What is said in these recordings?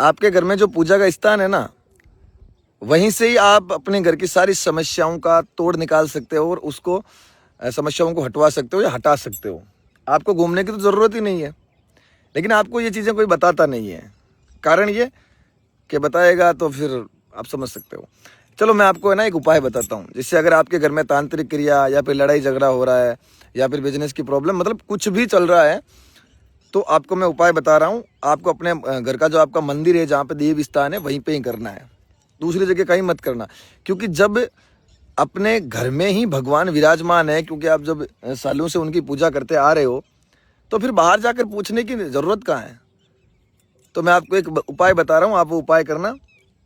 आपके घर में जो पूजा का स्थान है ना, वहीं से ही आप अपने घर की सारी समस्याओं का तोड़ निकाल सकते हो और उसको समस्याओं को हटवा सकते हो या हटा सकते हो। आपको घूमने की तो ज़रूरत ही नहीं है, लेकिन आपको ये चीज़ें कोई बताता नहीं है। कारण ये कि बताएगा तो फिर आप समझ सकते हो। चलो मैं आपको है ना एक उपाय बताता हूँ, जिससे अगर आपके घर में तांत्रिक क्रिया या फिर लड़ाई झगड़ा हो रहा है या फिर बिजनेस की प्रॉब्लम, मतलब कुछ भी चल रहा है, तो आपको मैं उपाय बता रहा हूँ। आपको अपने घर का जो आपका मंदिर है, जहाँ पे देव स्थान है, वहीं पे ही करना है, दूसरी जगह कहीं मत करना। क्योंकि जब अपने घर में ही भगवान विराजमान है, क्योंकि आप जब सालों से उनकी पूजा करते आ रहे हो, तो फिर बाहर जाकर पूछने की ज़रूरत कहाँ है। तो मैं आपको एक उपाय बता रहा हूँ, आप वो उपाय करना,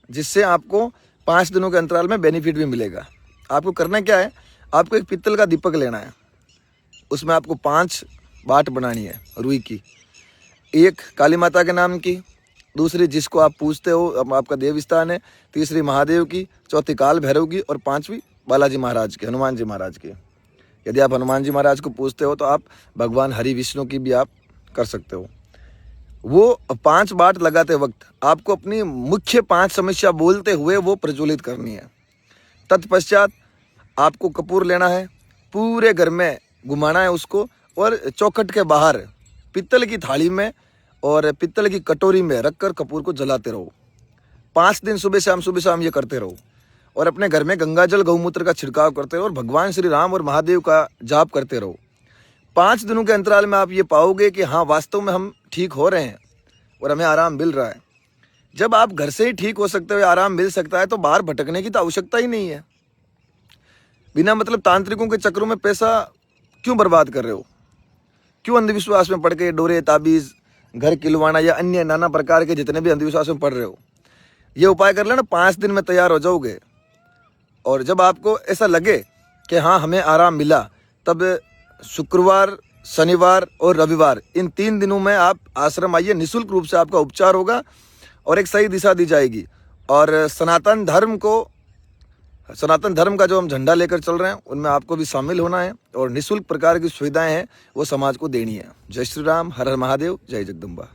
जिससे आपको 5 दिनों के अंतराल में बेनिफिट भी मिलेगा। आपको करना क्या है, आपको एक पित्तल का दीपक लेना है, उसमें आपको 5 बाट बनानी है रुई की, एक काली माता के नाम की, दूसरी जिसको आप पूजते हो आपका देव स्थान है, तीसरी महादेव की, चौथी काल भैरव की और 5वीं बालाजी महाराज की, हनुमान जी महाराज की। यदि आप हनुमान जी महाराज को पूजते हो तो आप भगवान हरि विष्णु की भी आप कर सकते हो। वो 5 बाट लगाते वक्त आपको अपनी मुख्य 5 समस्या बोलते हुए वो प्रज्वलित करनी है। तत्पश्चात आपको कपूर लेना है, पूरे घर में घुमाना है उसको, और चौखट के बाहर पित्तल की थाली में और पित्तल की कटोरी में रखकर कपूर को जलाते रहो। 5 दिन सुबह शाम ये करते रहो, और अपने घर में गंगाजल गौमूत्र का छिड़काव करते रहो और भगवान श्री राम और महादेव का जाप करते रहो। 5 दिनों के अंतराल में आप ये पाओगे कि हाँ, वास्तव में हम ठीक हो रहे हैं और हमें आराम मिल रहा है। जब आप घर से ही ठीक हो सकते हो, आराम मिल सकता है, तो बाहर भटकने की तो आवश्यकता ही नहीं है। बिना मतलब तांत्रिकों के चक्रों में पैसा क्यों बर्बाद कर रहे हो? क्यों अंधविश्वास में पड़ के डोरे ताबीज़, घर किलवाना या अन्य नाना प्रकार के जितने भी अंधविश्वास में पड़ रहे हो, ये उपाय कर लेना, 5 दिन में तैयार हो जाओगे। और जब आपको ऐसा लगे कि हाँ, हमें आराम मिला, तब शुक्रवार, शनिवार और रविवार, इन 3 दिनों में आप आश्रम आइए। निःशुल्क रूप से आपका उपचार होगा और एक सही दिशा दी जाएगी। और सनातन धर्म का जो हम झंडा लेकर चल रहे हैं, उनमें आपको भी शामिल होना है और निःशुल्क प्रकार की सुविधाएं हैं वो समाज को देनी है। जय श्री राम, हर हर महादेव, जय जगदम्बा।